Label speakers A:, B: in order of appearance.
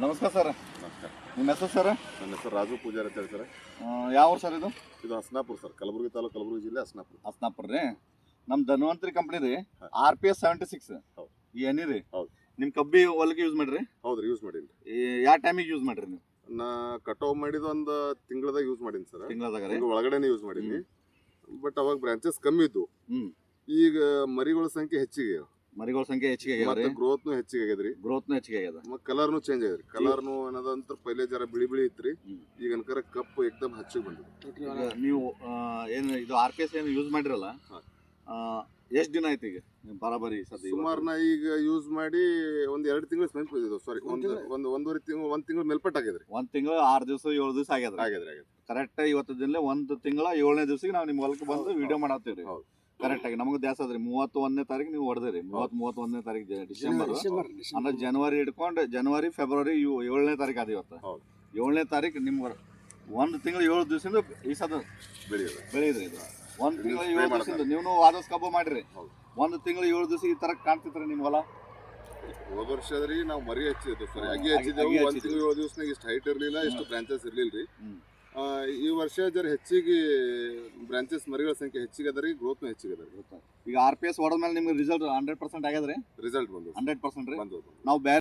A: ನಮಸ್ಕಾರ ಸರ್.
B: ನಮಸ್ಕಾರ.
A: ನಿಮ್ಮ ಹೆಸರು ಸರ್?
B: ನನ್ನ ಹೆಸರು ರಾಜು ಪೂಜಾರಿ ಅಂತ ಹೇಳಿ ಸರ್.
A: ಯಾವ ಊರು ಸರ್ ಇದು?
B: ಇದು ಹಸ್ನಾಪುರ ಸರ್, ಕಲಬುರಗಿ ತಾಲೂಕು, ಕಲಬುರಗಿ ಜಿಲ್ಲೆ ಹಸ್ನಾಪುರ.
A: ಹಸ್ನಾಪುರ ರೀ. ನಮ್ಮ ಧನ್ವಂತರಿ ಕಂಪ್ನಿ ರೀ,
B: ಹಾ.
A: RPS 76
B: ಹೌದು.
A: ಈ ಎಣ್ಣೆ ರೀ.
B: ಹೌದು.
A: ನಿಮ್ಮ ಕಬ್ಬಿ ಹೊಲಕ್ಕೆ ಯೂಸ್ ಮಾಡ್ರಿ?
B: ಹೌದ್ರಿ, ಯೂಸ್ ಮಾಡೀನಿ.
A: ಯಾವ ಟೈಮಿಗೆ ಯೂಸ್ ಮಾಡ್ರಿ ನೀವು?
B: ನಾ ಕಟಾವ್ ಮಾಡಿದ ಒಂದು ತಿಂಗಳದಾಗ ಯೂಸ್ ಮಾಡೀನಿ ಸರ್.
A: ತಿಂಗಳದಾಗ ರೀ?
B: ತಿಂಗಳ ಒಳಗಡೆನೆ ಯೂಸ್ ಮಾಡೀನಿ. ಬಟ್ ಅವಾಗ ಬ್ರಾಂಚಸ್ ಕಮ್ಮಿ ಇದ್ದು. ಈಗ ಮರಿಗಳ ಸಂಖ್ಯೆ ಹೆಚ್ಚಿಗೆ,
A: ಮರಿಗಳ ಸಂಖ್ಯೆ ಹೆಚ್ಚಿಗೆ ಆಗ್ಯಾವ್ರಿ,
B: ಮತ್ತೆ ಗ್ರೋತ್ನು ಹೆಚ್ಚಿಗೆ ಆಗ್ಯದ್ರಿ,
A: ಗ್ರೋತ್ನು ಹೆಚ್ಚಿಗೆ ಆಗ್ಯದ,
B: ಮತ್ತೆ ಕಲರ್ನು ಚೇಂಜ್ ಆಗ್ಯದ್ರಿ. ಕಲರ್ನು ಅನ್ನೋದಂತ್ರ ಪೈಲೆ ಜರ ಬಿಳಿ ಬಿಳಿ ಇತ್ರಿ, ಈಗ ಅನ್ಕರ ಕಪ್ಪು ಏಕದಮ್ ಹಚ್ಚಿಗೆ ಬಂದಿದೆ.
A: ಈಗ ನೀವು ಏನು ಇದು RPS ಏನು ಯೂಸ್ ಮಾಡಿರಲ್ಲ, ಎಷ್ಟು ದಿನ ಆಯ್ತು ಈಗ ಬರಾಬರಿ? ಸದ್ಯ
B: ಸುಮಾರು ನಾ ಈಗ ಯೂಸ್ ಮಾಡಿ ಒಂದ್ 2 ತಿಂಗಳು ಸಾರಿ ಒಂದೂವರೆ ತಿಂಗಳು, 1 ತಿಂಗಳು ಮೇಲ್ಪಟ್ಟು ಆಗ್ಯದ್ರಿ.
A: 1 ತಿಂಗಳು 6 ದಿವಸ 7 ದಿವಸ ಆಗ್ಯದ್ರಿ.
B: ಆಗ್ಯದ್ರಿ.
A: ಕರೆಕ್ಟ್ ಇವತ್ತು ದಿನ 1 ತಿಂಗಳ 7ನೇ ದಿವಸಿಗೆ ನಾವು ನಿಮ್ಮ ಹೊಲಕ್ಕೆ ಬಂದು ವಿಡಿಯೋ ಮಾಡತ್ತೀವಿ.
B: ಹೌದು.
A: ಕರೆಕ್ಟ್ ಆಗಿ ನಮಗೆ ದ್ಯಾಸ ಅದ್ರಿ. 31ನೇ ತಾರೀಕು ನೀವು ಹೊಡೆದ್ರಿ. 31ನೇ ತಾರೀಕು ಡಿಸೆಂಬರ್ ಅಂದ್ರೆ ಜನವರಿ ಹಿಡ್ಕೊಂಡು ಜನವರಿ ಫೆಬ್ರವರಿ 7ನೇ ತಾರೀಕು ಅದ ಇವತ್ತು.
B: ಹೌದು.
A: 7ನೇ ತಾರೀಕು ನಿಮ್ಗೆ 1 ತಿಂಗಳು 7 ದಿವಸದಿಂದ ಈ ಸದ ಬೆಳೆಯಿದ್ರಿ. ಇದು 1 ತಿಂಗಳು 7 ದಿವಸದಿಂದ ನೀವು ವಾದಸ್ ಕಬ್ಬು ಮಾಡಿರಿ. 1 ತಿಂಗಳು 7 ದಿವಸ ಈ ತರ ಕಾಣ್ತಿತ್ರಿ ನಿಮ್ಮ ಹೊಲ.
B: ಹೋದ ವರ್ಷ ರೀ ನಾವು ಮರಿ ಹಚ್ಚಿದ್ದು ಸರಿ, ಅಗಿ ಹಚ್ಚಿದ್ದೆವು. 1 ತಿಂಗಳು 7 ದಿವಸನಾಗ ಇಷ್ಟು ಹೈಟ್ ಇರಲಿಲ್ಲ, ಇಷ್ಟು ಬ್ರಾಂಚಸ್ ಇರ್ಲಿಲ್ರಿ. ಈ ವರ್ಷ ಜರ ಹೆಚ್ಚಿಗೆ ಬ್ರಾಂಚಸ್ ಮರಿಗಳ ಸಂಖ್ಯೆ ಹೆಚ್ಚಿಗೆ ಅದ ರೀ, ಗ್ರೋತ್ನು ಹೆಚ್ಚಿಗೆ ಅದ ರೀ.
A: ಈಗ RPS ಹೊಡೆದ್ಮೇಲೆ ನಿಮ್ಗೆ ರಿಸಲ್ಟ್ 100% ಆಗ್ಯದ್ರಿ?
B: ರಿಸಲ್ಟ್ ಬಂದು
A: 100% ರೀ.
B: ಬಂದು
A: ನಾವು ಬೇರೆ